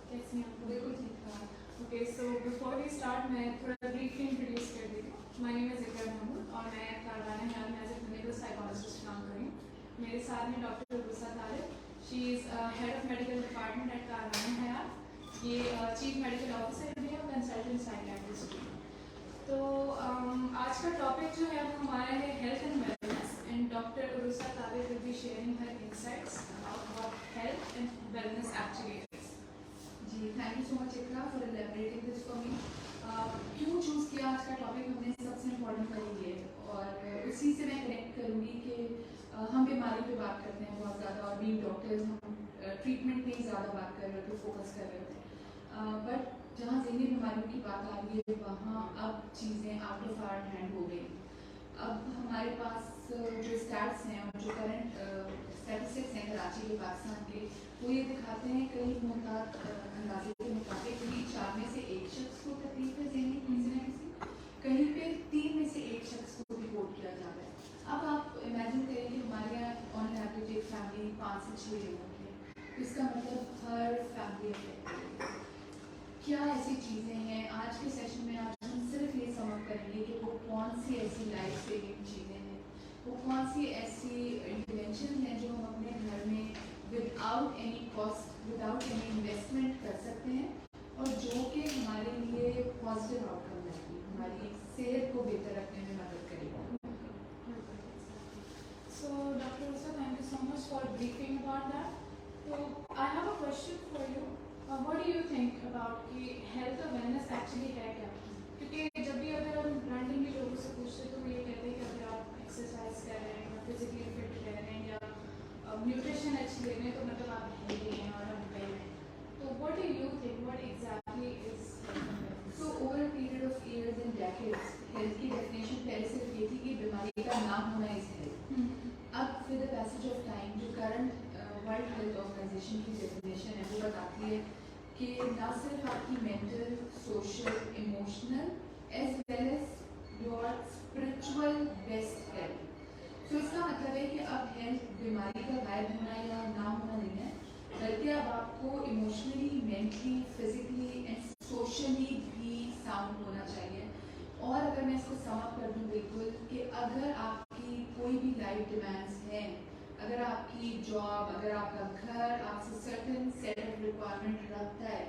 कैसे हैं आप? बिल्कुल ठीक ठाक। Okay, so before we start मैं थोड़ा ब्रीफली इंट्रोड्यूस कर देती हूँ। My name is Iqra Mahmood और मैं कारवाना हेल्थ में एज ए क्लिनिकल साइकोलॉजिस्ट काम कर रही हूँ। मेरे साथ में doctor Rubsa Tariq, she is head of medical department at Karwana Hayat. ये चीफ मेडिकल ऑफिसर भी है और कंसल्टेंट साइकियाट्रिस्ट भी। तो आज का टॉपिक जो है वो हमारा है health and wellness, and doctor Rubsa Tariq will be sharing her insights about what health and wellness actually is. जी, thank you so much Iqra for elaborating this for me. क्यों चूज़ किया आज का टॉपिक, हमने सबसे इम्पोर्टेंट करेंगे और उसी से मैं कनेक्ट करूँगी कि हम बीमारी पे बात करते हैं बहुत ज़्यादा, और बीइंग डॉक्टर्स हम ट्रीटमेंट पे ही ज़्यादा बात कर रहे थे, फोकस कर रहे थे। बट जहाँ ज़हनी बीमारियों की बात आ रही है वहाँ अब चीज़ें आउट ऑफ आवर हैंड हो गई। अब हमारे पास जो स्टैट्स हैं और जो करंट स्टैटिस्टिक्स हैं कराची के, पाकिस्तान के, वो ये दिखाते हैं कई मुताद अंदाजे के मुताबिक कहीं 4 में से 1 शख्स को तकलीफ है ज़हनी किसी न किसी, कहीं पे 3 में से 1 शख्स को रिपोर्ट किया जा रहा है। अब आप इमेजिन करें कि हमारे यहाँ ऑन एवरेज एक फैमिली 5 से 6 लोगों की है, तो इसका मतलब हर फैमिली अफेक्ट है। क्या ऐसी चीज़ें हैं आज के सेशन में, आज हम सिर्फ ये समझ करेंगे कि वो कौन सी ऐसी लाइफ सेविंग चीज़ें हैं, वो कौन सी ऐसी इंटरवेंशन हैं जो हम अपने घर में without any cost, without any investment कर सकते हैं और जो कि हमारे लिए पॉजिटिव आउटकम रहेगी, हमारी सेहत को बेहतर रखने में मदद करेगा। So, Dr. Usa, thank you so much for briefing about that. So, I have a question for you. What do you think about कि health और wellness actually है क्या? क्योंकि जब भी अगर हम randomly लोगों से पूछते हैं तो वो ये कहते हैं कि अगर आप exercise कर रहे हैं या physically fit रह रहे हैं या nutrition अच्छी ले रहे हैं तो मतलब आप healthy हैं और आप well हैं। तो what do you think? What exactly is health and wellness? So over a period of years and decades, health की definition पहले सिर्फ ये थी कि बीमारी का नाम होना is health। अब with the passage of time जो current वर्ल्ड हेल्थ ऑर्गेनाइजेशन की डेफिनेशन है वो बताती है कि ना सिर्फ आपकी mental, social, emotional as well as your spiritual best health. तो इसका मतलब है कि अब हेल्थ बीमारी का गायब होना या ना होना नहीं है, बल्कि अब आपको emotionally, mentally, physically and socially भी साउंड होना चाहिए। और अगर मैं इसको सम अप कर दूँ बिल्कुल कि अगर आपकी कोई भी लाइफ डिमांड्स हैं, अगर आपकी जॉब, अगर आपका घर आपसे सर्टेन सेट ऑफ रिक्वायरमेंट रखता है,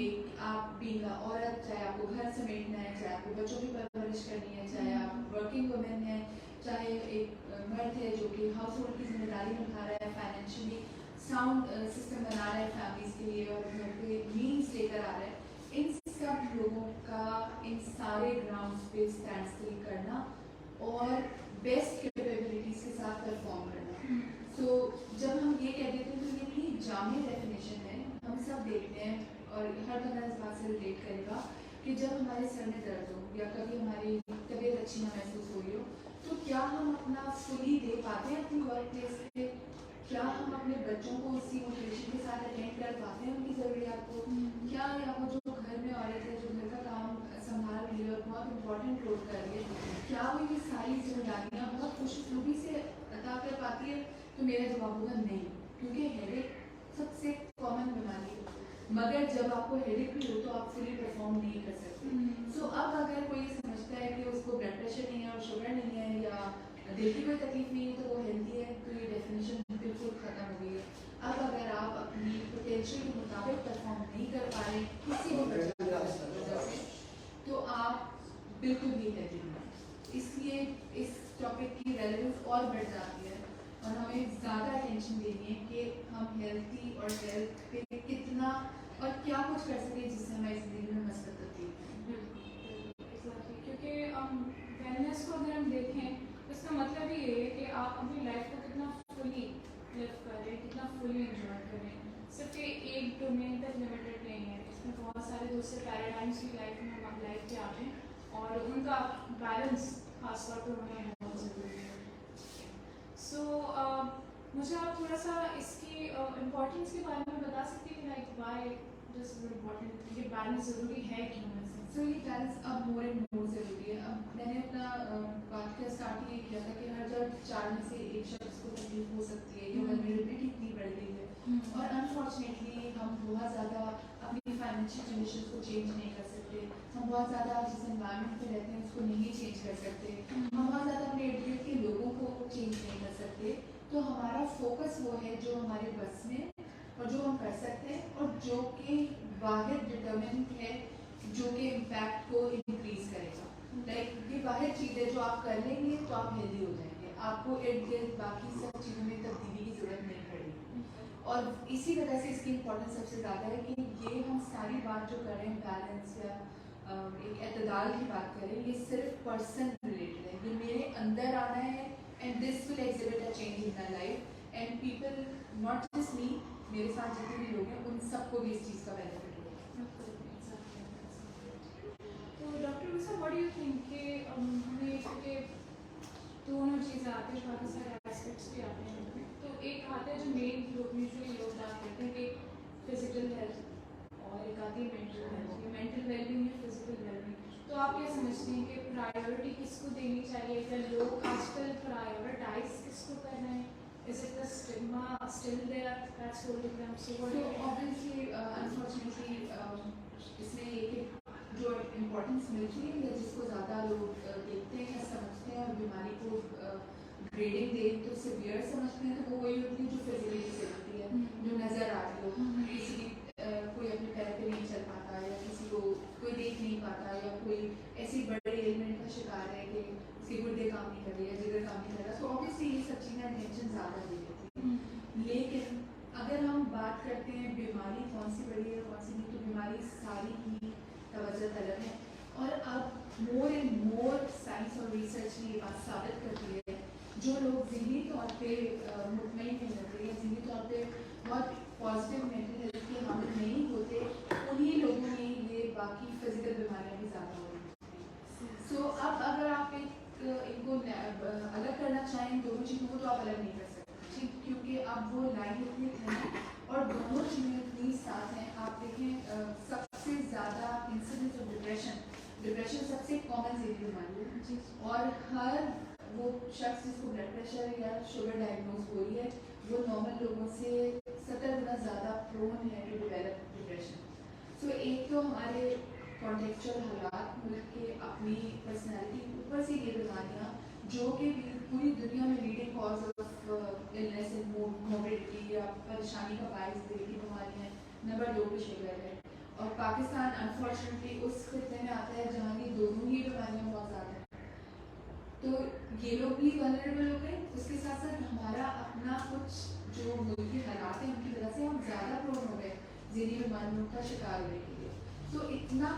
एक आप बीइंग औरत, चाहे आपको घर समेटना है, चाहे आपको बच्चों की परवरिश करनी है, चाहे आप वर्किंग वुमेन है, चाहे एक मर्द है जो कि हाउस होल्ड की जिम्मेदारी निभा रहा है, फाइनेंशियली साउंड सिस्टम बना रहा है फैमिलीज के लिए और घर पे मीन्स लेकर आ रहा है, इन सब लोगों का इन सारे ग्राउंड्स पे स्टैंड स्टिल करना और बेस्ट कैपेबिलिटीज के साथ परफॉर्म करना। तो जब हम ये कह देते हैं तो ये बड़ी जामी डेफिनेशन है, हम सब देखते हैं और हर बंदा इस बात से रिलेट करेगा कि जब हमारे सर में दर्द हो या कभी हमारी तबीयत अच्छी ना महसूस हो रही हो, तो क्या हम अपना फुली दे पाते हैं अपनी वर्क प्लेस पे? क्या हम अपने बच्चों को उसी मोटिवेशन के साथ अटेंड कर पाते हैं उनकी ज़रूरियात को? क्या या वो जो घर में औरत है जो घर का काम संभाल रही है और बहुत इंपॉर्टेंट रोल कर रही है, क्या वो ये सारी जिम्मेदारियाँ बहुत खुशनुमी से अदा कर पाती है? तो मेरा जवाब होगा नहीं, क्योंकि हेडेक सबसे कॉमन बीमारी है, मगर जब आपको हेडेक भी हो तो आप फुली परफॉर्म नहीं कर सकते। सो अब अगर कोई समझता है कि उसको ब्लड प्रेशर नहीं है और शुगर नहीं है या दिल की कोई तकलीफ नहीं है तो वो हेल्दी है, तो ये डेफिनेशन बिल्कुल ख़त्म हो गई है। अब अगर आप अपनी पोटेंशियल के मुताबिक परफॉर्म नहीं कर पा रहे किसी भी वजह से, तो आप बिल्कुल भी हेल्दी नहीं। इसलिए इस टॉपिक की रेलेवेंस और बढ़ जाती है और हमें ज़्यादा अटेंशन देनी है कि हम हेल्थी और हेल्थ पे कितना और क्या कुछ कर सकें जिससे हमारी ज़िंदगी में मसरत होती है। क्योंकि वेलनेस को अगर हम देखें तो इसका मतलब ये है कि आप अपनी लाइफ को कितना फुली लिव करें, कितना फुली इंजॉय करें। सिर्फ ये एक डोमेन तक लिमिटेड नहीं है, इसमें बहुत सारे दूसरे पैराडाइम्स की लाइफ में हम लाइफ के आते हैं और उनका बैलेंस खासतौर पर होना बहुत ज़रूरी है। सो मुझे आप थोड़ा सा इसकी इम्पोर्टेंस के बारे में बता सकते हैं, like why this is important, ये बैलेंस ज़रूरी है क्यों? सो ये बैलेंस अब मोर एंड मोर ज़रूरी है। अब मैंने अपना बात का स्टार्ट ये किया था कि हर जब 4 में से 1 शख्स को तकलीफ हो सकती है, ये वल्नरेबिलिटी इतनी बढ़ गई है और अनफॉर्चुनेटली हम बहुत ज़्यादा अपनी फाइनेंशियल कंडीशन को चेंज नहीं कर सकते, हम बहुत ज़्यादा जिस एनवायरनमेंट में रहते हैं उसको नहीं चेंज कर सकते, हम बहुत ज़्यादा अपने इर्द गिर्द के लोगों को चेंज नहीं कर सकते। तो हमारा फोकस वो है जो हमारे बस में और जो हम कर सकते हैं और जो कि वाहिद डिटर्मिनेंट है जो कि इम्पैक्ट को इंक्रीज करेगा। लाइक ये वाहिद चीज़ है जो आप कर लेंगे तो आप हेल्दी हो जाएंगे, आपको इर्द गिर्द बाकी सब चीज़ों में तब्दीली की ज़रूरत नहीं पड़ेगी। और इसी वजह से इसकी इम्पोर्टेंस सबसे ज़्यादा है कि ये हम सारी बात जो कर रहे हैं बैलेंस या एक एतदाल की बात करें, ये सिर्फ पर्सन रिलेटेड है, ये मेरे अंदर आना है and this will exhibit a change in my life and people not just me, मेरे साथ जितने भी लोग हैं उन सबको भी इस चीज़ का बेनिफिट होगा। तो doctor Usha, what do you think कि हमें क्योंकि दोनों चीज़ें आती हैं, काफ़ी सारे एस्पेक्ट्स भी आते हैं उनमें, तो एक आता है जो मेन यूजुअली लोग बात करते हैं कि फिजिकल हेल्थ और एक आती है मेंटल हेल्थ, ये मेंटल वेलबींग या फिजिकल वेलबींग। तो आप क्या समझते हैं कि प्रायोरिटी किसको देनी चाहिए, क्या लोग आजकल प्रायोरिटाइज किसको कर रहे हैं? Is it the stigma still there that's holding them? So what do you think? obviously unfortunately इसमें एक जो इम्पोर्टेंस मिलती है या जिसको ज़्यादा लोग देखते हैं या समझते हैं और बीमारी को ग्रेडिंग दे तो सिवियर समझते हैं, तो वो वही होती है जो फिजिकली से होती है, जो नज़र आ रही हो, किसी कोई अपने पैर पे नहीं चल पाता या किसी को कोई देख नहीं पाता या कोई ऐसी बड़े एलिमेंट का शिकार है कि उसके गुर्दे काम नहीं कर रहे या जिगर काम नहीं कर रहा, तो ऑब्वियसली ये सब चीज़ें अटेंशन ज़्यादा दे देती है। लेकिन अगर हम बात करते हैं बीमारी कौन सी बड़ी है कौन सी नहीं, तो बीमारी सारी ही तवज्जो तलब है। और अब मोर एंड मोर साइंस और रिसर्च ने ये बात साबित करती है, जो लोग ज़हनी तौर पे मुतमईन नहीं होते या ज़हनी तौर पे बहुत पॉजिटिव मेंटल हेल्थ के हामिल नहीं होते, उन्हीं लोगों में ये बाकी फिजिकल बीमारियाँ भी ज़्यादा हो रही हैं। सो अब अगर आप इनको अलग करना चाहें दोनों चीज़ों को, तो आप अलग नहीं कर सकते, ठीक, क्योंकि अब वो लाइन इतनी थिन है और दोनों चीज़ें इतनी साथ हैं। आप देखें सबसे ज़्यादा इंसिडेंस ऑफ डिप्रेशन सबसे कॉमन ज़हनी बीमारी है और हर वो शख्स जिसको ब्लड प्रेशर या शुगर डायग्नोज हो रही है वो नॉर्मल लोगों से 70 गुना ज़्यादा प्रोन है टू डेवलप डिप्रेशन। सो एक तो हमारे कॉन्टेक्चुअल हालात, मुल्क के अपनी पर्सनैलिटी, ऊपर से ये बीमारियाँ जो कि पूरी दुनिया में leading cause of illness and mobility या परेशानी का बायस दिल की बीमारियाँ, नंबर 2 पे शुगर है और पाकिस्तान अनफॉर्चुनेटली उस खिते में आता है जहाँ की दोनों ही बीमारियाँ बहुत ज़्यादा हैं, तो ये लोग भी वल्नरेबल हो गए। उसके साथ साथ हमारा अपना कुछ जो मुल्क के हालात हैं उनकी वजह से हम ज़्यादा प्रोन हो गए ज़हनी बीमारियों का शिकार होने के लिए, तो इतना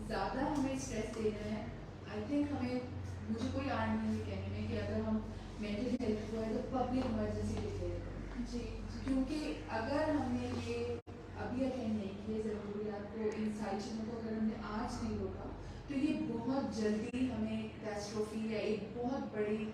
ज़्यादा हमें स्ट्रेस दे रहे हैं। आई थिंक हमें, मुझे कोई आड़ नहीं है कहने में कि अगर हम मेंटल हेल्थ को है तो पब्लिक इमरजेंसी डिक्लेयर करें जी, क्योंकि अगर हमने ये अभी अटेंड नहीं किए ज़रूरियात को, इन सारी चीज़ों को अगर हमने आज नहीं रोका तो ये बहुत जल्दी हमें कैटास्ट्रोफी या एक बहुत बड़ी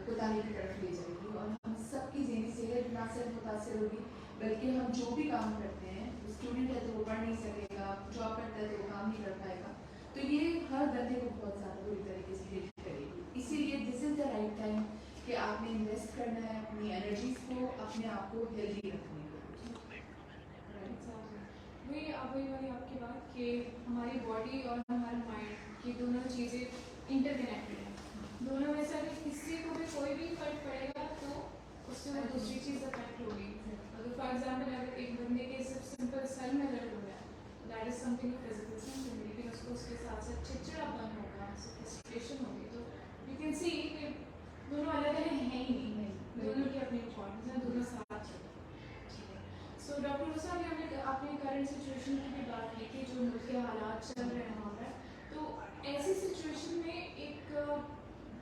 कोताही की तरफ ले जाएगी और हम सबकी ज़हनी सेहत ना सिर्फ मुतासर होगी बल्कि हम जो भी काम करते हैं, स्टूडेंट है तो वो पढ़ नहीं सकेगा, जॉब करता है तो वो काम नहीं कर पाएगा, तो ये हर बंदे को बहुत ज़्यादा बुरी तरीके से हिट करेगी। इसीलिए this is the right time कि आपने इन्वेस्ट करना है अपनी एनर्जीज को, अपने आप को हेल्दी रखने को। वही वाली आपकी बात कि हमारी बॉडी और हमारा माइंड ये दोनों चीज़ें इंटरकनेक्टेड हैं, दोनों में से अगर किसी को भी कोई भी फर्क पड़ेगा तो उससे वो दूसरी चीज़ अफेक्ट होगी। अगर फॉर एग्जाम्पल अगर एक बंदे के सिर्फ सिंपल सर में दर्द हो गया तो that is something physical symptom, लेकिन उसको उसके साथ साथ चिड़चिड़ापन होगा, फ्रस्ट्रेशन होगी, तो यू कैन सी कि दोनों अलग अलग हैं ही नहीं, दोनों की अपनी इम्पोर्टेंस है, दोनों साथ चलते हैं। सो डॉक्टर उषा, हमने अपने करंट सिचुएशन की भी बात की कि जो मुल्क के हालात चल रहे हैं वहाँ पर, तो ऐसी सिचुएशन में एक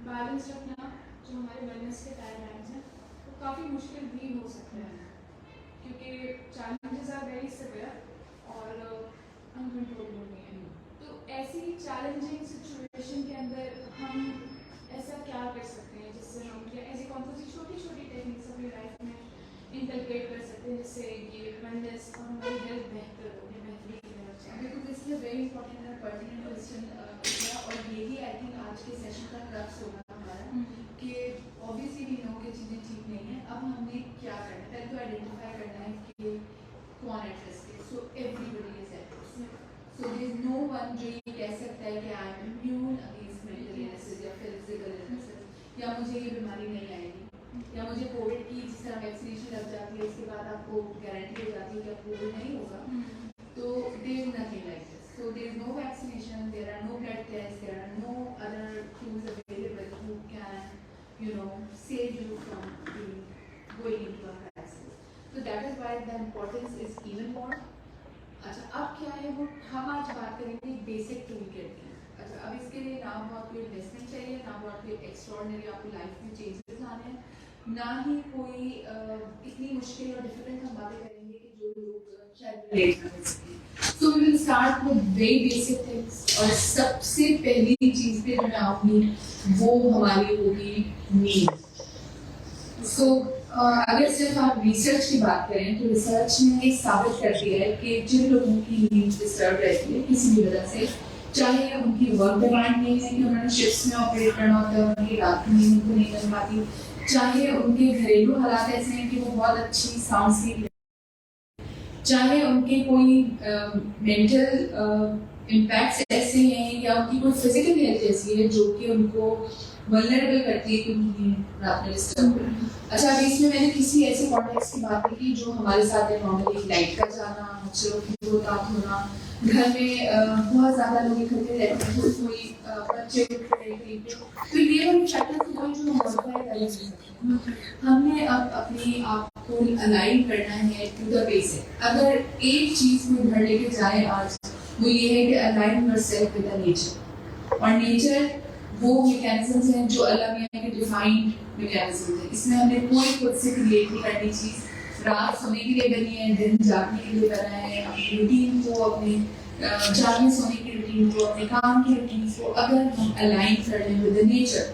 बैलेंस रखना जो हमारे वेलनेस के गाइडलाइंस हैं वो काफ़ी मुश्किल भी हो सकता है, क्योंकि चैलेंजेस आर वेरी सिवियर और अनकंट्रोलेबल नहीं है। तो ऐसी चैलेंजिंग सिचुएशन के अंदर हम ऐसा क्या कर सकते हैं जिससे हम क्या ऐसी कौन सी छोटी छोटी टेक्निक्स अपनी लाइफ में इंटरप्रेट कर सकते हैं जिससे ये वेलनेस और हमारी हेल्थ बेहतर हो, बेहतरीन हो। बिल्कुल, this is a very important और पर्टिनेंट क्वेश्चन और यही आई थिंक आज के सेशन का क्रक्स होगा हमारा कि ऑब्वियसली भी नो कि चीज़ें ठीक नहीं है। अब हमने क्या करना है, पहले तो आइडेंटिफाई करना है कि कौन एट रिस्क है। So everybody is at risk. So there is no one जो ये कह सकता है कि I am immune against mental illnesses या फिजिकल इलनेसेस, या मुझे ये बीमारी नहीं आएगी, या मुझे कोविड की जिस तरह वैक्सीनेशन लग जाती है उसके बाद आपको गारंटी हो जाती है कि अब कोविड नहीं होगा। तो there is nothing like this. So there is no vaccination, there are no blood tests, there are no other tools available who can, save you from going into a crisis. So that is why the importance is even more. अच्छा, अब क्या है वो हम आज बात करेंगे basic tool kit की। अच्छा, अब इसके लिए ना बहुत कोई इन्वेस्टमेंट चाहिए, ना बहुत कोई एक्स्ट्राऑर्डिनरी आपकी लाइफ में चेंजेस लाने हैं, ना ही कोई इतनी मुश्किल और डिफिकल्ट हम बातें करेंगे कि जो लोग शायद रिलेट कर सकें। So we will start with very basic things, और सबसे पहली चीज पे जो मैं आऊँगी वो हमारी होगी नींद। So अगर सिर्फ आप रिसर्च की बात करें तो रिसर्च ने साबित कर दिया है कि जिन लोगों की नींद डिस्टर्ब रहती है किसी भी वजह से, चाहे उनकी वर्क डिमांड नहीं है कि उन्होंने शिफ्ट्स में ऑपरेट करना होता है, उनकी रात की नींद उनको नहीं मिल पाती, चाहे उनके घरेलू हालात ऐसे हैं कि वो बहुत अच्छी साउंड स्लीप, चाहे उनके कोई मेंटल इम्पैक्ट्स ऐसे हैं या उनकी कोई फिजिकल हेल्थ ऐसी है जो कि उनको वल्नरेबल करती है कि उनकी रात में डिस्टर्ब हो। अच्छा, अभी इसमें मैंने किसी ऐसे कॉन्टेक्स्ट की बात की जो हमारे साथ है, नॉर्मली लाइट का जाना, मच्छरों की बहुत होना, घर में बहुत ज़्यादा लोग इकट्ठे रहते हैं, कोई बच्चे तो ये वाले फैक्टर्स जो हम मॉडिफाई कर सकते हैं। हमने अब अपने आप को अलाइन करना है टू द बेसिक। अगर एक चीज़ में घर लेके जाए आज, वो ये है कि align yourself with the nature. और नेचर वो मैकेनिज्म्स हैं जो अल्लाह मियां के डिफाइंड मैकेनिज्म्स हैं। इसमें हमने कोई खुद से क्रिएट नहीं करनी चीज़। रात सोने के लिए बनी है, दिन जागने के लिए बना है। अपनी रूटीन को, अपने जागने सोने की रूटीन को, अपने काम की रूटीन को अगर हम अलाइन कर लें विद द नेचर,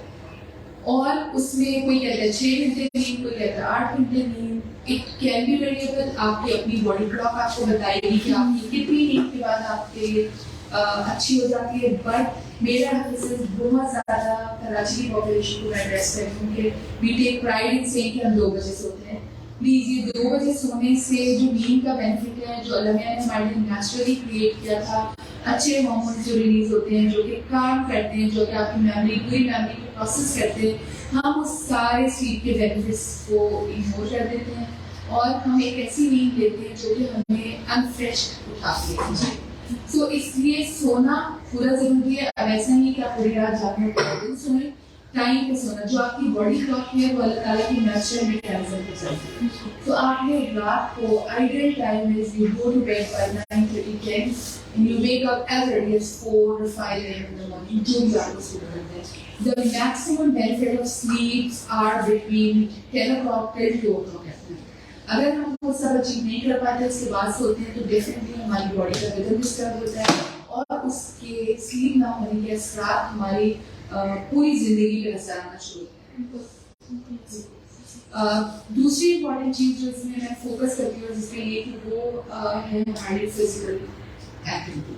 और उसमें कोई कहता है 6 घंटे नींद, कोई कहता है 8 घंटे नींद, इट कैन बी वेरिएबल। आपकी अपनी बॉडी क्लॉक आपको बताएगी कि आपकी कितनी नींद के बाद आपके अच्छी हो जाती है। बट मेरा एम्फेसिस बहुत ज़्यादा कराची की पॉपुलेशन को मैं एड्रेस करूँगी। We take pride in saying कि हम 2 बजे सोते हैं। प्लीज़, ये 2 बजे सोने से जो नींद का बेनिफिट है, जो अल्लाह मियां ने हमारे लिए नेचुरली क्रिएट किया था, अच्छे हार्मोन्स जो रिलीज होते हैं, जो कि काम करते हैं, जो कि आपकी मेमोरी, पूरी मेमोरी को प्रोसेस करते हैं, हम उस सारे स्लीप के बेनिफिट्स को इग्नोर कर देते हैं और हम एक ऐसी नींद लेते हैं जो कि हमें अनफ्रेश उठाती है। सो इसलिए सोना पूरा ज़रूरी है। अब ऐसा नहीं कि आप पूरी रात जागने पूरा दिन सोएं, टाइम पे सोना। जो आपकी बॉडी क्लॉक है वो अल्लाह ताला की नेचुरल मैकेनिज्म पे चलती है। तो आपने रात को ideal time is you go to bed by 9:30 10 and you wake up as early as 4 or 5 a.m. in the morning. जो भी आपको सूट करते हैं। The maximum benefit of sleeps are between 10 o'clock till 2 o'clock at night. अगर हम वो सब achieve नहीं कर पाते उसके बाद सोते हैं तो डेफिनेटली हमारी बॉडी का रिदम डिस्टर्ब होता है और उसके स्लीप ना होने के असर हमारी पूरी जिंदगी पे असर आना शुरू होता है। दूसरी इम्पॉर्टेंट चीज़ जो इसमें मैं फोकस करती हूँ जिसके लिए कि वो है हमारी फिजिकल एक्टिविटी।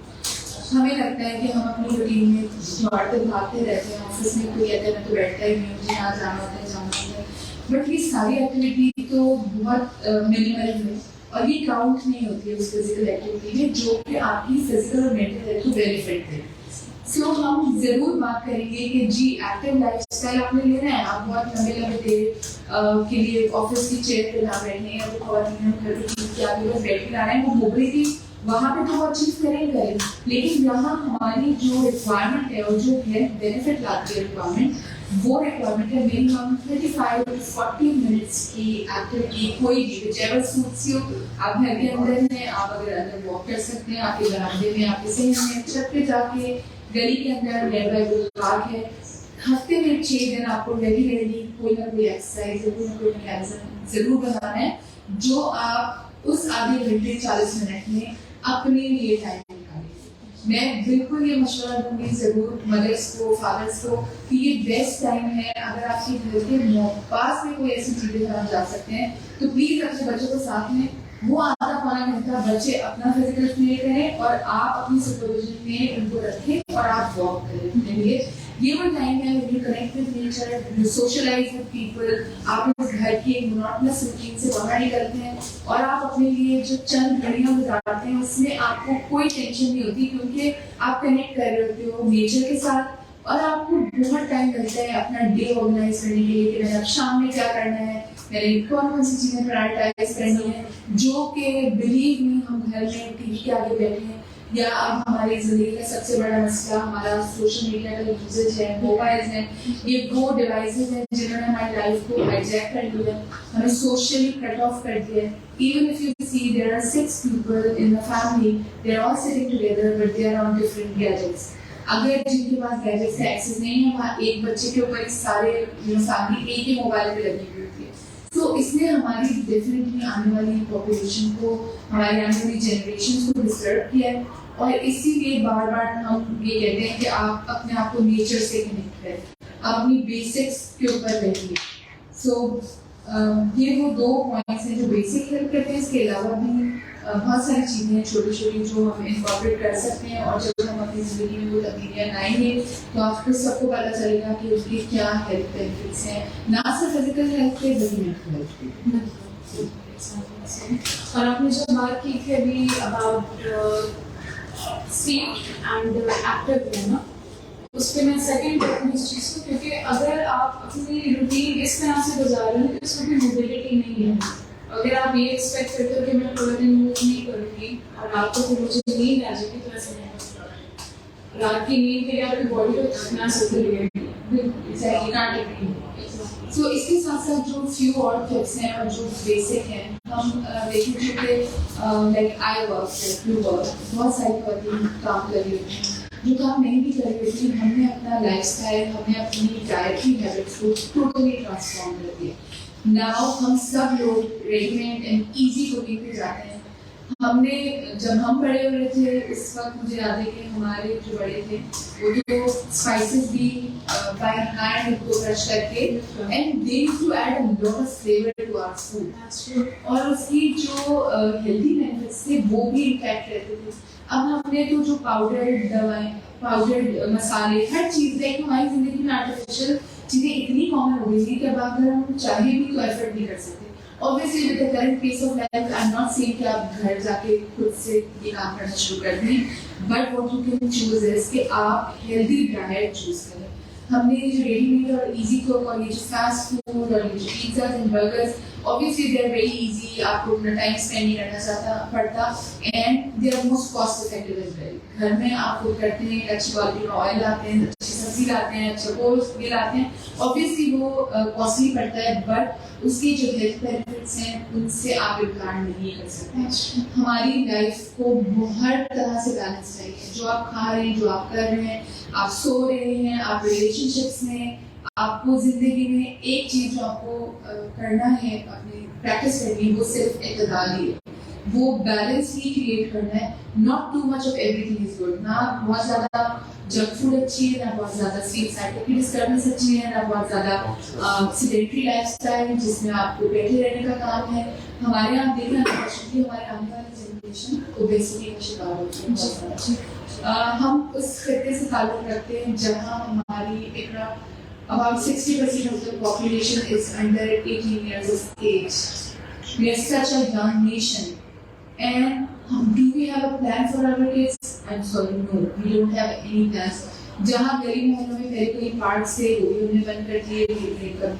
हमें लगता है कि हम अपनी रूटीन में दौड़ते भागते रहते हैं, ऑफिस में कोई कहते हैं मैं तो बैठता ही नहीं, मुझे यहाँ जाना होता है, बट ये सारी एक्टिविटी तो बहुत मिनिमल है और ये काउंट नहीं होती है उस फिजिकल एक्टिविटी में जो कि आपकी फिजिकल और मेंटल हेल्थ को बेनिफिट दे। सो हम जरूर बात करेंगे कि जी एक्टिव लाइफस्टाइल आपने लेना है, आप बहुत लंबे लंबे देर के लिए ऑफिस की चेयर पे ना बैठे हैं, वो खवातीन घर पे चीज के आगे बस बैठ के ला रहे हैं, वो मोबिलिटी वहाँ पे तो वो अचीव करेंगे, लेकिन यहाँ हमारी जो रिक्वायरमेंट है और जो हेल्थ बेनिफिट लाती है रिक्वायरमेंट, वो रिक्वायरमेंट है मिनिमम 35 to 40 मिनट्स की एक्टिविटी। कोई भी व्हिचएवर सूट्स यू, आप घर के अंदर हैं, आप अगर अंदर वॉक कर सकते हैं, आपके बरामदे में, आपके सहन में, छत पे जाके, गली के अंदर नियर बाय कोई पार्क है, हफ्ते में 6 दिन आपको रेगुलरली कोई ना कोई एक्सरसाइज कोई ना कोई मैकेनिज्म जरूर बनाना है जो आप उस आधे घंटे 40 मिनट में अपने लिए टाइम निकालें। मैं बिल्कुल ये मशवरा दूंगी जरूर मदर्स को, फादर्स को कि ये बेस्ट टाइम है। अगर आपके घर के पास में कोई ऐसी चीजें आप जा सकते हैं तो प्लीज अपने बच्चों को साथ में वो आधा पौना घंटा बच्चे अपना फिजिकल प्ले करें और आप अपनी सुपरविजन में उनको रखें और आप वॉक करें अपने लिए। ये वो टाइम है when you connect with nature, you socialize with people, आप इस घर की monotonous routine से बाहर निकलते हैं और आप अपने लिए जो चंद घड़ियां गुजारते हैं उसमें आपको कोई टेंशन नहीं होती, क्योंकि आप कनेक्ट कर रहे होते हो नेचर के साथ और आपको बहुत टाइम मिलता है अपना डे ऑर्गेनाइज करने के लिए कि मैंने अब शाम में क्या करना है, मैंने कौन कौन सी चीजें प्रायोरिटाइज करनी है, जो कि बिलीव में हम घर में टीवी के आगे बैठे हैं या अब हमारी जिंदगी का सबसे बड़ा मसला हमारा सोशल मीडिया का यूजेज है, मोबाइल है, ये वो डिवाइसेस हैं जिन्होंने हमारी लाइफ को हाईजैक कर लिया, हमें सोशली कट ऑफ कर दिया है. Even if you see there are 6 people in the family, they are all sitting together but they are on different gadgets. अगर जिनके पास गैजेट्स का एक्सेस नहीं है वहाँ एक बच्चे के ऊपर सारे फैमिली एक ही मोबाइल पे लगी हुई होती है. तो इसने हमारी डेफिनेटली आने वाली पॉपुलेशन को, हमारी आने वाली जनरेशन को डिस्टर्ब किया है और इसीलिए बार बार हम ये कहते हैं कि आप अपने आप को नेचर से कनेक्ट करें, अपनी बेसिक्स के ऊपर रहिए. सो ये वो 2 पॉइंट्स हैं जो बेसिक हेल्प करते हैं. इसके अलावा भी बहुत सारी चीज़ें हैं छोटी छोटी जो हम इनकॉर्पोरेट कर सकते हैं और जब हम अपनी ज़िंदगी में वो तब्दीलियाँ लाएंगे तो आपको सबको पता चलेगा कि उसके क्या हेल्थ बेनिफिट्स हैं, ना सिर्फ फिजिकल हेल्थ के बल्कि मेंटल हेल्थ के. और आपने जो बात की थी अभी अबाउट स्लीप एंड एक्टिव रहना, उस पर मैं सेकंड करूँगी इस चीज़ को, क्योंकि अगर आप अपनी रूटीन इस तरह से गुजार रहे हैं तो उसमें कोई मोबिलिटी नहीं है. अगर आप ये एक्सपेक्ट करते हो कि मैं पूरा दिन मूव नहीं करूँगी और रात को फिर मुझे नींद आ जाएगी तो ऐसा नहीं होता. रात की नींद के लिए आपकी बॉडी को थकना जरूरी है. सो इसके साथ साथ जो फ्यू और टिप्स हैं और जो बेसिक हैं हम देखेंगे कि like I work, you work, बहुत सारी वर्किंग काम कर रही होती हैं. जो काम नहीं भी कर रही होती, हमने अपना लाइफस्टाइल, हमने अपनी डाइटरी हैबिट्स को टोटली ट्रांसफॉर्म कर दिया. नाउ हम सब लोग रेडीमेड एंड इजी कुकिंग पे जाते हैं. हमने जब हम बड़े हो रहे थे उस वक्त मुझे याद है कि हमारे जो बड़े थे वो तो स्पाइसेस भी बाय हैंड को क्रश करके and they used to add a lot of flavour to our food और उसकी जो हेल्दी बेनिफिट्स थे वो भी इम्पैक्ट रहते थे. अब हमने तो जो पाउडर्ड दवाएं, पाउडर्ड मसाले, हर चीज़ है कि हमारी जिंदगी में आर्टिफिशियल चीज़ें इतनी कॉमन हो गई थी कि अब अगर हम चाहे भी तो एफर्ट नहीं कर सकते. Obviously, with the current pace of life, I'm not saying कि आप घर जाके खुद से ये काम करना शुरू कर दें, but what you can choose is कि आप healthy diet choose करें. हमने ये जो रेडीमेड और इजी कुक और ये जो फास्ट फूड और ये जो pizza and burgers, obviously they are very easy, आपको अपना टाइम स्पेंड नहीं करना पड़ता and they are most cost effective as well. घर में आप खुद करते हैं, अच्छी क्वालिटी का ऑयल लाते हैं, अच्छी सब्जी लाते हैं, अच्छा गोश्त ये लाते हैं. Obviously वो कॉस्टली पड़ता है but उसकी जो हेल्थ बेनिफिट्स हैं उनसे आप इनकार नहीं कर सकते. हमारी लाइफ को बहुत तरह से बैलेंस चाहिए. जो आप खा रहे हैं, जो आप कर रहे हैं, आप सो रहे हैं, आप रिलेशनशिप्स में, आपको जिंदगी में एक चीज जो आपको करना है, अपनी प्रैक्टिस करनी है, वो सिर्फ इतदाल ही है. वो बैलेंस ही क्रिएट करना है. Not too much of everything is good. ना बहुत ज्यादा जंक फूड अच्छी है, ना बहुत ज्यादा स्लीप साइकिल की डिस्टर्बेंस अच्छी है, ना बहुत ज्यादा सेडेंटरी लाइफस्टाइल जिसमें आपको बैठे रहने का काम है. हमारे यहाँ देखना अनफॉर्चुनेटली हमारे आने वाली जनरेशन ओबेसिटी का शिकार होती है. हम उस खिते से ताल्लुक रखते हैं जहाँ हमारी about 60% of the population is under 18 years of age. We are such a young nation. And do we have a plan for our kids? I'm sorry, no. We don't have any plans. जहाँ गली मोहल्लों में पहले कोई park से वो भी हमने बंद कर दिए.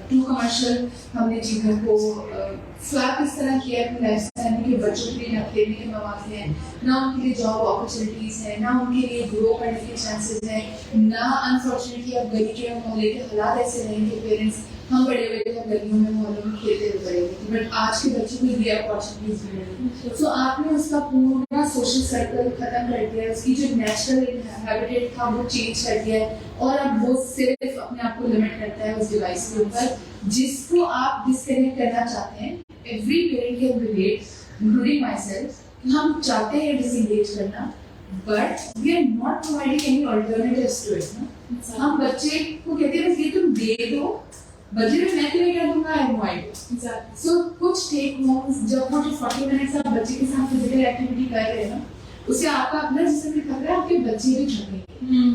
टू कमर्शियल हमने चीज़ों को फ्लैप इस तरह किया अपनी लाइफस्टाइल में कि बच्चों के लिए न खेलने के मौके हैं, ना उनके लिए जॉब अपॉर्चुनिटीज़ हैं, ना उनके लिए ग्रो करने के चांसेस हैं, ना अनफॉर्चुनेटली अब गली के मोहल्ले के हालात ऐसे नहीं कि पेरेंट्स हम बड़े हुए थे गलियों में मोहल्लों में खेलते हुए बड़े हुए थे. बट आज के बच्चों को ये अपॉर्चुनिटीज भी मिली. सो आपने उसका पूरा सोशल सर्कल खत्म कर दिया है. उसकी जो नेचुरल हैबिटेट था वो चेंज कर दिया है और अब वो सिर्फ अपने आप को लिमिट करता है उस डिवाइस के ऊपर जिसको आप डिस्कनेक्ट करना चाहते हैं. Every parent can relate, including myself. हम चाहते हैं डिसएंगेज करना but we are not providing any alternatives to it. हम बच्चे को कहते हैं ये तुम दे दो, बजट में मैं तुम्हें क्या दूंगा, आई नो आइडिया. सो कुछ टेक होम्स जब वो जो 40 मिनट्स आप बच्चे के साथ फिजिकल एक्टिविटी कर रहे हैं ना, उससे आपका अपना जिस्म भी थक रहा है, आपके बच्चे भी थकेंगे.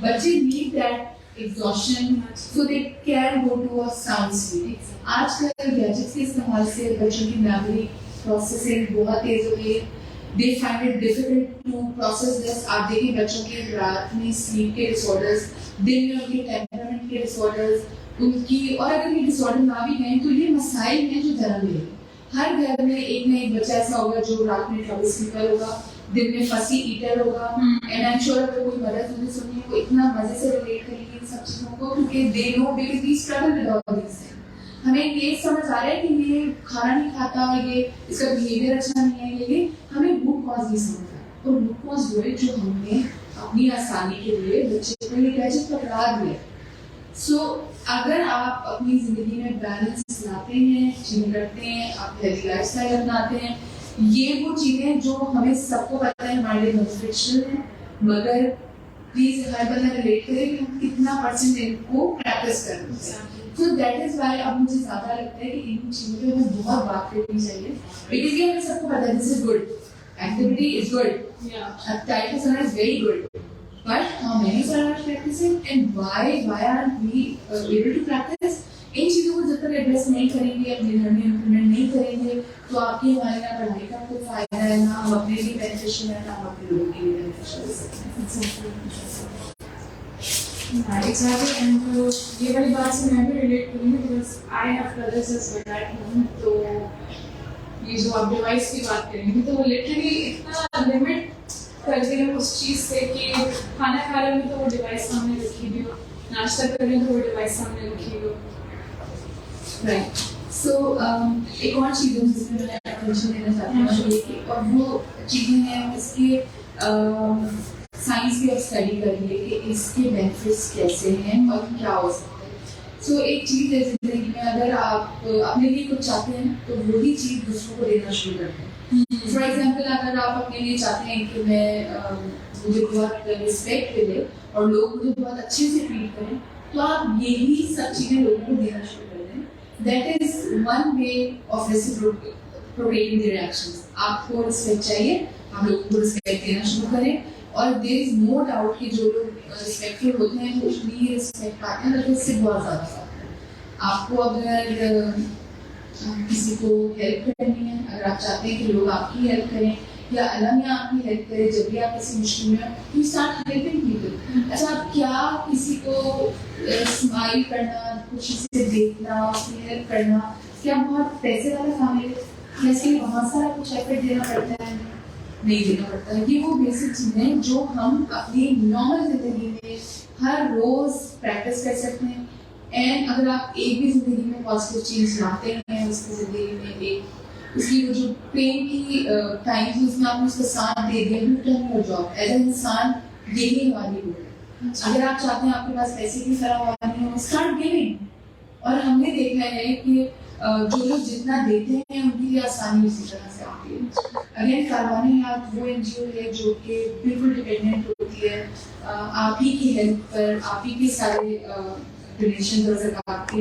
बच्चे need that exhaustion, so they can go to a sound sleep. आजकल गैजेट्स के इस्तेमाल से बच्चों की मेमोरी प्रोसेसिंग बहुत तेज हो गई है. They find it difficult to process this. आप देखिए बच्चों के रात में स्लीप के डिसऑर्डर्स, दिन में उनके टेम्परामेंट के डिसऑर्डर्स, उनकी, और अगर ये डिसऑर्डर ना भी गए तो ये मसाइल हैं जो जन्म लेंगे. हर घर में एक ना एक बच्चा ऐसा होगा जो रात में ट्रबल स्लीपर होगा, दिन में फसी ईटर होगा. एंड आई एम श्योर अगर कोई मदर मुझे सुनिए वो इतना मजे से रिलेट करेगी इन सब चीजों को, क्योंकि they know because we struggle with all this things. हमें ये समझ आ रहा है कि ये खाना नहीं खाता, ये इसका बिहेवियर अच्छा नहीं है, लेकिन हमें रूट कॉज नहीं समझ आ रहा. और रूट कॉज वो है जो हमने अपनी आसानी के लिए बच्चे को ये गैजेट पकड़ा दिया. सो अगर आप अपनी जिंदगी में बैलेंस लाते हैं, चीजें करते हैं, आप हेल्दी लाइफस्टाइल अपनाते हैं, ये वो चीजें जो हमें सबको पता है हमारे लिए बेनिफिशियल है, मगर प्लीज हर बंदा रिलेट करे कि हम कितना परसेंट इनको प्रैक्टिस कर रहे हैं. So that is why अब मुझे ज्यादा लगता है कि इन चीजों पे हमें बहुत बात करनी चाहिए, because ये हमें सबको पता है this is good, activity is good, time to sunrise is very good, but how many are practicing and why aren't we able to practice? इन चीजों को जब तक एड्रेस नहीं करेंगे, अपने घर में इम्प्लीमेंट नहीं करेंगे, तो आपकी हमारे ना पढ़ाई का कोई फायदा है, ना हम अपने लिए बेनिफिशियल है, ना हम अपने लोगों के लिए बेनिफिशियल हो सकते हैं. Exactly, and ये वाली बात से मैं भी रिलेट करूँगी because I have brothers as well at home. तो ये जो आप डिवाइस की बात करेंगे तो वो लिटरली इतना लिमिट कर दिया उस चीज़ से कि खाना खा रहे हैं तो वो डिवाइस सामने रखी हुई हो, नाश्ता कर रहे हैं तो वो डिवाइस सामने रखी हुई हो. राइट. सो एक और चीज़ है जिसमें मैं अटेंशन देना चाहती हूँ कि, और वो चीज़ें हैं इसकी साइंस भी अब स्टडी करेंगे कि इसके बेनिफिट्स कैसे हैं और क्या हो सकता है. सो एक चीज़ है जिंदगी में, अगर आप अपने लिए कुछ चाहते हैं तो वही चीज़ दूसरों को देना शुरू करते हैं. फॉर एग्जाम्पल अगर आप अपने लिए चाहते हैं कि मैं मुझे बहुत रिस्पेक्ट मिले और लोग मुझे बहुत अच्छे से ट्रीट करें, तो आप यही सब चीज़ें लोगों को देना शुरू कर दें. That is one way of reciprocating the reactions. आपको रिस्पेक्ट चाहिए, आप लोगों को रिस्पेक्ट देना शुरू करें, और देयर इज नो डाउट कि जो लोग रिस्पेक्टफुल होते हैं वो इसलिए रिस्पेक्ट पाते हैं, लेकिन इससे बहुत ज़्यादा पाते हैं. आपको अगर किसी को हेल्प करनी है, अगर आप चाहते हैं कि लोग आपकी हेल्प करें या अलग में आपकी हेल्प करें जब भी आप किसी मुश्किल में, यू स्टार्ट हेल्पिंग पीपल. अच्छा, आप क्या किसी को स्माइल करना, खुशी से देखना, उसकी हेल्प करना, क्या बहुत पैसे वाला काम है? जैसे बहुत सारा कुछ एफर्ट देना पड़ता है? नहीं देना पड़ता है. ये वो बेसिक चीज़ें जो हम अपनी नॉर्मल जिंदगी में हर रोज प्रैक्टिस कर सकते हैं. एंड अगर आप एक भी जिंदगी में पॉजिटिव चेंज लाते हैं, उसकी जिंदगी में एक उसकी वो जो पेन की टाइम उसमें आपने उसका साथ दे दिया, you done your job as an इंसान. यही हमारी गोल है. अगर आप चाहते हैं आपके पास पैसे की फरावानी हो, स्टार्ट गिविंग. और हमने देखा है कि जो लोग जितना देते हैं उनकी लिए आसानी उसी तरह से आती है. अगेन कारवानी हाथ वो एनजीओ है जो कि बिल्कुल डिपेंडेंट होती है आप ही की हेल्प पर, आप ही के सारे डोनेशन और ज़कात के.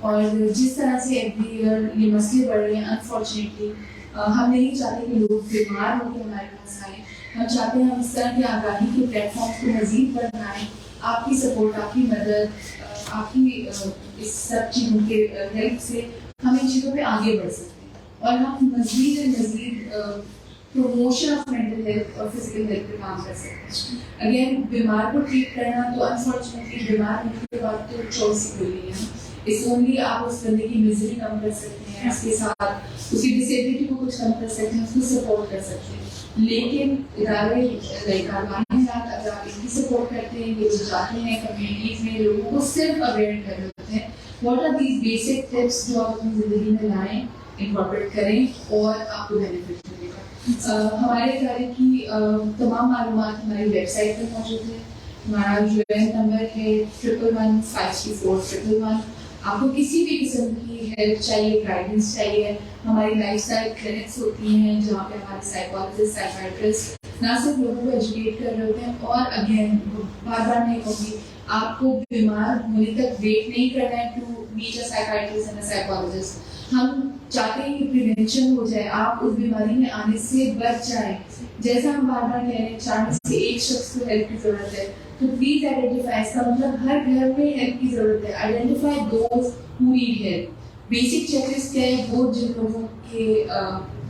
और जिस तरह से एवरी ईयर ये मसले बढ़ रहे हैं, अनफॉर्चुनेटली हम नहीं चाहते कि लोग बीमार होकर हमारे पास आए. हम चाहते हैं हम इस तरह के आगाही के प्लेटफॉर्म को मज़ीद बढ़ाएं. आपकी सपोर्ट, आपकी मदद, आपकी इस सब चीज़ों के हेल्प से हम इन चीज़ों पे आगे बढ़ सकते हैं और हम मज़ीद प्रमोशन ऑफ मेंटल हेल्थ और फिजिकल हेल्थ पे काम कर सकते हैं. अगेन बीमार को ट्रीट करना तो अनफॉर्चुनेटली बीमार होने के बाद तो चॉइस कोई नहीं है. इस ओनली आप उस बंदे की मिजरी कम कर सकते हैं, उसके साथ उसकी डिसेबिलिटी को कुछ कम कर सकते हैं, उसको सपोर्ट कर सकते हैं. लेकिन इदारे कारवानी अगर आप इनकी सपोर्ट करते हैं, ये जो जाते हैं कम्युनिटीज में लोगों को सिर्फ अवेयर कर रहे होते हैं, what are these basic tips जो आप अपनी जिंदगी में लाएं, इनकॉर्पोरेट करें और आपको बेनिफिट मिलेगा. हमारे इदारे की तमाम मालूमात हमारी वेबसाइट पर मौजूद है. हमारा UN नंबर है 111-534-111. आपको किसी भी किस्म की हेल्प चाहिए, गाइडेंस चाहिए, हमारी लाइफस्टाइल क्लिनिक्स होती हैं जहाँ पे हमारे साइकोलॉजिस्ट, साइकियाट्रिस्ट ना सिर्फ लोगों को एजुकेट कर रहे होते हैं. और अगेन बार बार नहीं कहूँगी, आपको बीमार होने तक वेट नहीं करना है to meet a psychiatrist and a psychologist. हम चाहते हैं कि प्रिवेंशन हो जाए, आप उस बीमारी में आने से बच जाएं. जैसा हम बार बार कह रहे हैं, 4 में से 1 शख्स को हेल्प की जरूरत है, तो प्लीज आइडेंटिफाई, इसका मतलब हर घर में हेल्प की जरूरत है। Identify those who need help. Basic checklist क्या है, वो जिन लोगों के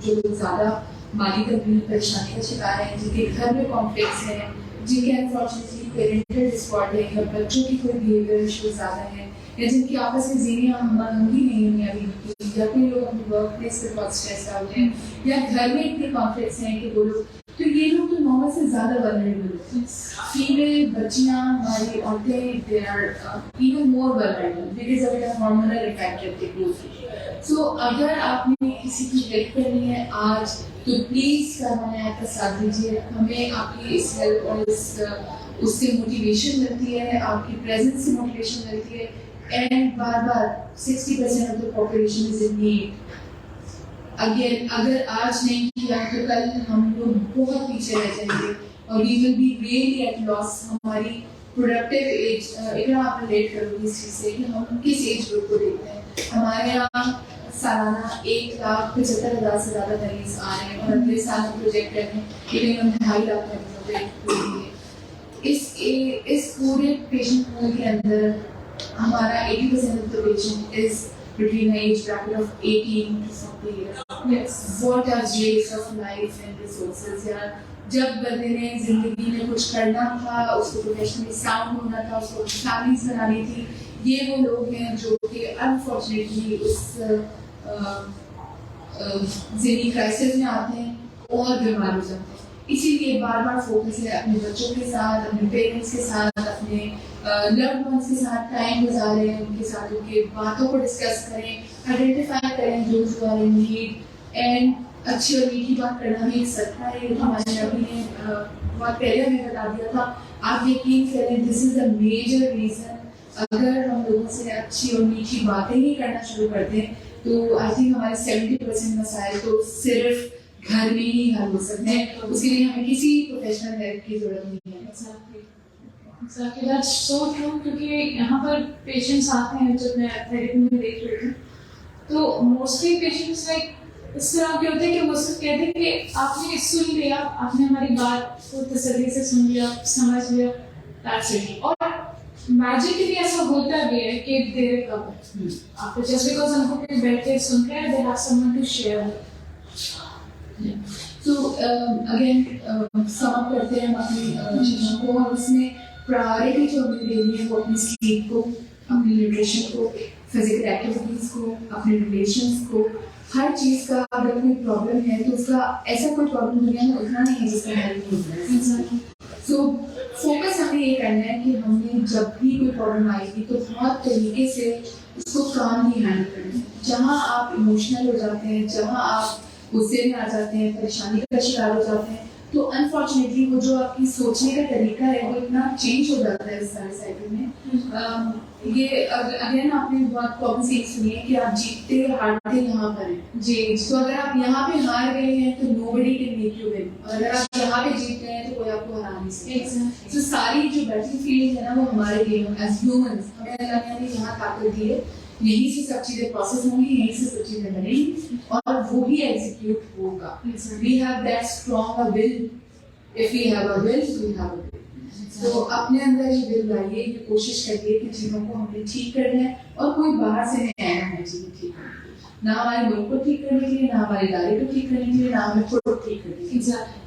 जो लोग ज़्यादा माली तंगी परेशानी का शिकार हैं, जिनके घर में कॉम्प्लेक्स है, जिनके अनफॉर्चुनेटली पेरेंटल डिसऑर्डर है, या बच्चों की कोई बिहेवियर इशूज ज़्यादा है, या जिनकी आपस में ज़ेनियाँ हमदर्दी नहीं है अभी, या कोई लोग अपने वर्क प्लेस पर बहुत स्ट्रेस आउट हैं, या घर में इतने कॉन्फ्लिक्ट्स हैं कि वो लोग, तो ये लोग तो नॉर्मल से ज़्यादा वल्नरेबल हैं। फीमेल बच्चियाँ, हमारी औरतें, they are even more vulnerable because of the hormonal effect of the. So अगर आपने किसी की हेल्प करनी है आज, तो प्लीज़ करवाने का साथ दीजिए। हमें आपकी इस हेल्प और उससे मोटिवेशन मिलती है, आपकी प्रेजेंस से मोटिवेशन मिलती है। And bar 60% of the population is in need. Again, अगर आज नहीं किया तो कल हम लोग बहुत पीछे रह जाएंगे और we will be really at loss. हमारी प्रोडक्टिव एज, इतना आप रिलेट करोगे इस चीज़ से कि हम किस एज ग्रुप को देखते हैं। हमारे यहाँ सालाना 1,75,000 से ज़्यादा मरीज आ रहे हैं और अगले साल हम प्रोजेक्ट कर रहे हैं कि हम 2.5 लाख मरीजों को। इस पूरे पेशेंट पूल के अंदर हमारा 80% of the patient is between the age bracket of 18 to 40 years. Yes. What are ways of life and resources? यार, जब बंदे ने जिंदगी में कुछ करना था, उसको प्रोफेशनली साउंड होना था, उसको फैमिलीज बनानी थी, ये वो लोग हैं जो कि अनफॉर्चुनेटली उस ज़िंदगी क्राइसिस में आते हैं और बीमार हो जाते हैं। इसीलिए बार फोकस है अपने बच्चों के साथ, अपने पेरेंट्स के साथ, अपने लव्ड वंस के साथ टाइम गुजारें, उनके साथ उनके बातों को डिस्कस करें, आइडेंटिफाई करें जो आर इन नीड। एंड अच्छी और मीठी बात करना भी एक सदका है। हमारे नबी ने बहुत पहले हमें बता दिया था। आप यकीन करें, this is the major reason. अगर हम लोगों से अच्छी और मीठी बातें ही करना शुरू कर दें तो आई थिंक हमारे 70% मसाइल तो सिर्फ घर में ही हल हो सकते हैं। उसके लिए हमें किसी प्रोफेशनल हेल्प की जरूरत नहीं है। Exactly, that's so true, क्योंकि यहाँ पर पेशेंट्स आते हैं, जब मैं थेरेपी में देख रही थी तो मोस्टली पेशेंट्स लाइक इस तरह के होते हैं कि वो सिर्फ कहते हैं कि आपने सुन लिया, आपने हमारी बात को तसल्ली से सुन लिया, समझ लिया, that's it। और मैजिकली ऐसा होता भी है कि देर कब आपको जस्ट बिकॉज हमको कोई बैठ के सुन रहे हैं, they have someone to share. So again, sum up करते हैं हम अपनी चीज़ों को, और उसमें प्रायोरिटी जो हमें देनी है वो अपनी स्लीप को, अपनी न्यूट्रिशन को, फिजिकल एक्टिविटीज़ को, अपने रिलेशंस को, हर चीज़ का अगर कोई प्रॉब्लम है तो उसका ऐसा कोई प्रॉब्लम दुनिया में उतना नहीं है जिसका हेल्प नहीं होता। सो फोकस हमें ये करना है कि हमने जब भी कोई प्रॉब्लम आएगी तो बहुत तरीके से उसको कामली हैंडल करना है। जहाँ आप इमोशनल हो जाते हैं, जहाँ आप गुस्से में आ जाते हैं, परेशानी का शिकार हो जाते हैं, तो अनफॉर्चुनेटली वो जो आपकी सोचने का तरीका है वो इतना चेंज हो जाता है इस सारे साइकिल में। ये अगेन आपने बहुत कॉमन सी सुनी है कि आप जीतते हारते यहाँ पर हैं जी। तो अगर आप यहाँ पे हार गए हैं तो nobody can make you win, और अगर आप यहाँ पे जीत गए हैं तो कोई आपको हरा नहीं सकता। तो सारी जो बैटलफील्ड है ना वो हमारे लिए एज ह्यूमंस हमें अल्लाह ने यहाँ ताकत दी है, यहीं से सब चीजें प्रोसेस होंगी, यहीं से सब चीजें बनेंगी और वो भी एग्जीक्यूट होगा। We have that strong will, if we have a will we have a will. तो अपने अंदर ये विल लाइए, ये कोशिश करिए कि चीजों को हमने ठीक करना है और कोई बाहर से नहीं आना है चीजें ठीक करने के लिए, ना हमारे मुल्क को ठीक करने के लिए, ना हमारे इदारे को ठीक करने के लिए, ना हमें खुद को ठीक करने के लिए।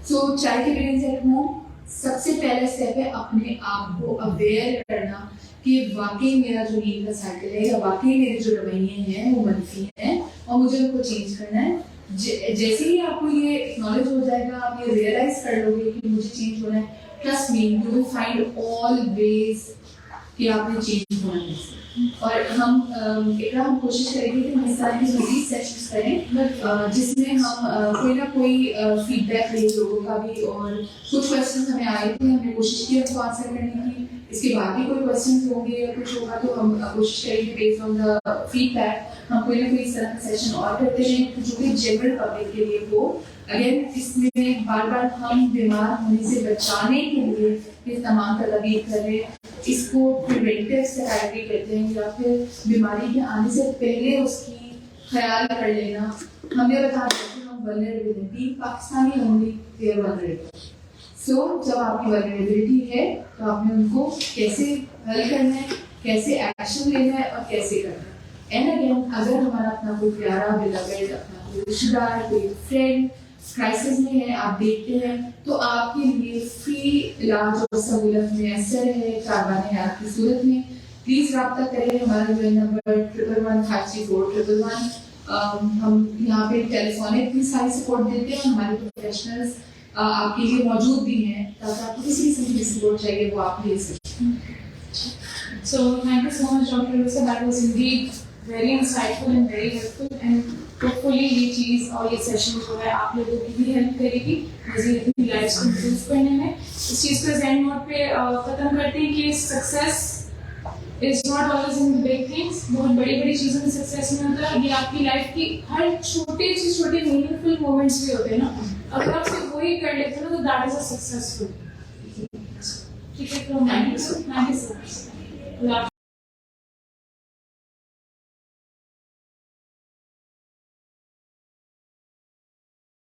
So try to be at home. सबसे पहला स्टेप है अपने आप को अवेयर करना कि वाकई मेरा जो नींद का साइकिल है या वाकई मेरे जो रवैये हैं वो मनफी हैं और मुझे उनको चेंज करना है। जैसे ही आपको ये एक्नॉलेज हो जाएगा, आप ये रियलाइज कर लोगे कि मुझे चेंज होना है, trust me you will find all ways कि आपने चेंज होना है। और हम कोशिश करेंगे कि हम इस तरह के मजीद सेशंस करें जिसमें हम कोई ना कोई फीडबैक लें लोगों का भी, और कुछ क्वेश्चन हमें आए थे, हमने कोशिश की उनको आंसर करने की। इसके बाद भी कोई क्वेश्चन होंगे या कुछ होगा तो हम कोशिश करेंगे बेस्ड ऑन द फीडबैक हम कोई ना कोई इस तरह का सेशन और करते रहें जो कि जनरल पब्लिक के लिए हो। अगेन इसमें बार बार हम बीमार होने से बचाने के लिए ये तमाम तदबीर कर रहे हैं। इसको प्रिवेंटिव साइकियाट्री कहते हैं या फिर बीमारी के आने से पहले उसकी ख्याल कर लेना। हमें बता दें कि हम वल्नरेबल हैं, being Pakistani only we are vulnerable. So जब आपकी वल्नरेबिलिटी है तो आपने उनको कैसे हल करना है, कैसे एक्शन लेना है और कैसे करना है। एंड अगेन अगर हमारा अपना कोई प्यारा बिलवेड, अपना कोई रिश्तेदार, कोई फ्रेंड क्राइसिस में है, आप देखते हैं, तो आपके लिए फ्री इलाज और सहूलत मैसर है कारवाने हयात की सूरत में। प्लीज रब्ता करें, हमारा जो नंबर 1115341111। हम यहाँ पे टेलीफोनिक भी सारी सपोर्ट देते हैं, हमारे प्रोफेशनल्स आपके लिए मौजूद भी हैं ताकि आपको किसी किस्म की सपोर्ट चाहिए वो आप ले सकें। So thank you so much, Dr. Lusa. That was indeed very insightful and very helpful. And hopefully ये चीज़ और ये सेशन जो है आप लोगों की भी हेल्प करेगी मज़ीद अपनी लाइफ को इम्प्रूव करने में। इस चीज़ को ज़हन नोट पे ख़त्म करते हैं कि success is not always in big things. बहुत बड़ी बड़ी चीज़ों में सक्सेस नहीं होता, ये आपकी लाइफ की हर छोटे से छोटे मीनिंगफुल मोमेंट्स भी होते हैं ना। अगर आप सिर्फ वही कर लेते हो ना तो दैट इज अ सक्सेसफुल। ठीक है, तो थैंक यू सो मच।